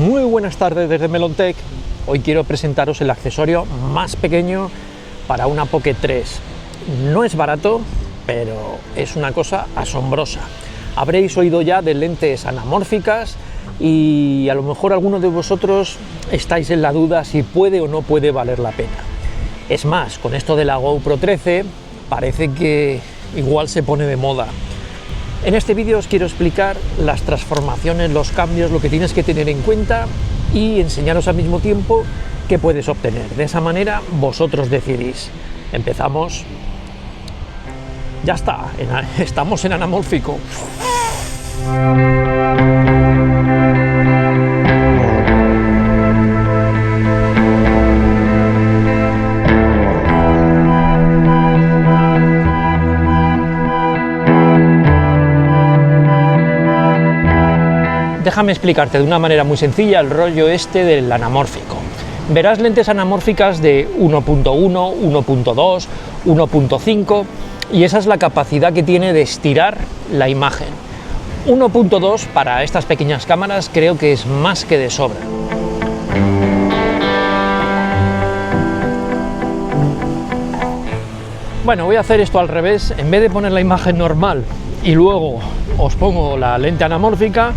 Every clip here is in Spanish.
Muy buenas tardes desde Melontech. Hoy quiero presentaros el accesorio más pequeño para una Pocket 3. No es barato, pero es una cosa asombrosa. Habréis oído ya de lentes anamórficas y a lo mejor algunos de vosotros estáis en la duda si puede o no puede valer la pena. Es más, con esto de la GoPro 13 parece que igual se pone de moda. En este vídeo os quiero explicar las transformaciones, los cambios, lo que tienes que tener en cuenta y enseñaros al mismo tiempo qué puedes obtener. De esa manera vosotros decidís. Empezamos. Ya está, estamos en anamórfico. Déjame explicarte de una manera muy sencilla el rollo este del anamórfico. Verás lentes anamórficas de 1.1, 1.2, 1.5 y esa es la capacidad que tiene de estirar la imagen. 1.2 para estas pequeñas cámaras creo que es más que de sobra. Bueno, voy a hacer esto al revés. En vez de poner la imagen normal y luego os pongo la lente anamórfica,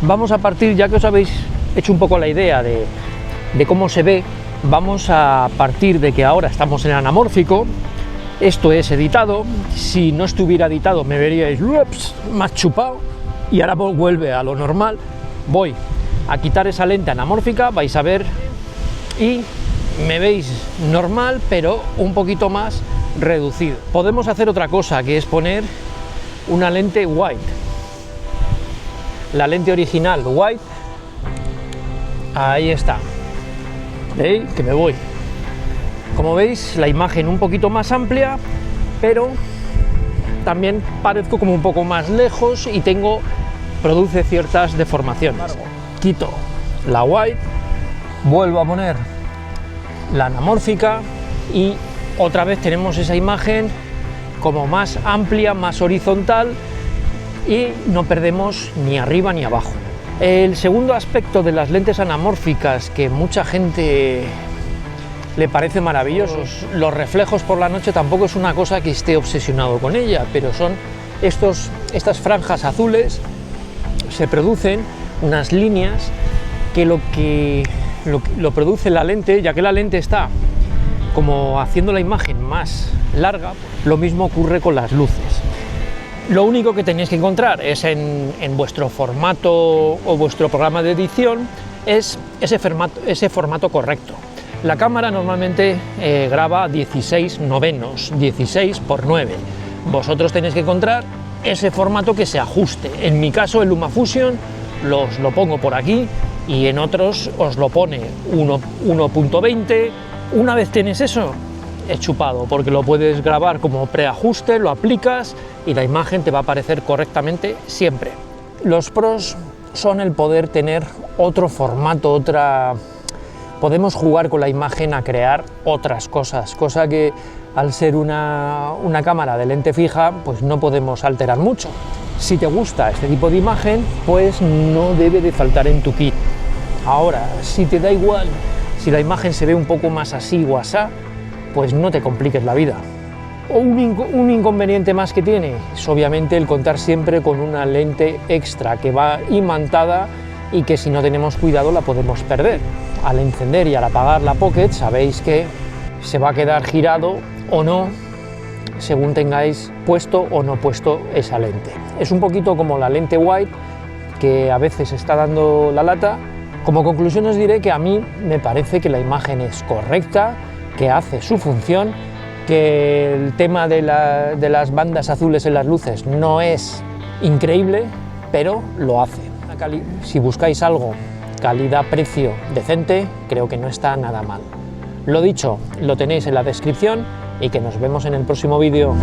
vamos a partir, ya que os habéis hecho un poco la idea de cómo se ve, vamos a partir de que ahora estamos en anamórfico. Esto es editado. Si no estuviera editado me veríais más chupado y ahora vuelve a lo normal. Voy a quitar esa lente anamórfica, vais a ver, y me veis normal pero un poquito más reducido. Podemos hacer otra cosa, que es poner una lente wide. La lente original wide, ahí está. ¿Veis? Que me voy. Como veis, la imagen un poquito más amplia, pero también parezco como un poco más lejos y produce ciertas deformaciones. Quito la wide, vuelvo a poner la anamórfica y otra vez tenemos esa imagen como más amplia, más horizontal, y no perdemos ni arriba ni abajo. El segundo aspecto de las lentes anamórficas que mucha gente le parece maravilloso, los reflejos por la noche tampoco es una cosa que esté obsesionado con ella, pero son estas franjas azules. Se producen unas líneas que lo produce la lente, ya que la lente está como haciendo la imagen más larga. Lo mismo ocurre con las luces. Lo único que tenéis que encontrar es en vuestro formato o vuestro programa de edición es ese formato correcto. La cámara normalmente graba 16:9, 16:9. Vosotros tenéis que encontrar ese formato que se ajuste. En mi caso, el LumaFusion lo pongo por aquí y en otros os lo pone 1.20. Una vez tienes eso, es chupado, porque lo puedes grabar como preajuste, lo aplicas y la imagen te va a aparecer correctamente siempre. Los pros son el poder tener otro formato, podemos jugar con la imagen a crear otras cosas, cosa que al ser una cámara de lente fija pues no podemos alterar mucho. Si te gusta este tipo de imagen, pues no debe de faltar en tu kit. Ahora, si te da igual, si la imagen se ve un poco más así o asá, pues no te compliques la vida. Un inconveniente más que tiene es obviamente el contar siempre con una lente extra que va imantada y que si no tenemos cuidado la podemos perder. Al encender y al apagar la Pocket sabéis que se va a quedar girado o no según tengáis puesto o no puesto esa lente. Es un poquito como la lente wide, que a veces está dando la lata. Como conclusión os diré que a mí me parece que la imagen es correcta, que hace su función, que el tema de las bandas azules en las luces no es increíble, pero lo hace. Si buscáis algo calidad-precio decente, creo que no está nada mal. Lo dicho, lo tenéis en la descripción y que nos vemos en el próximo vídeo.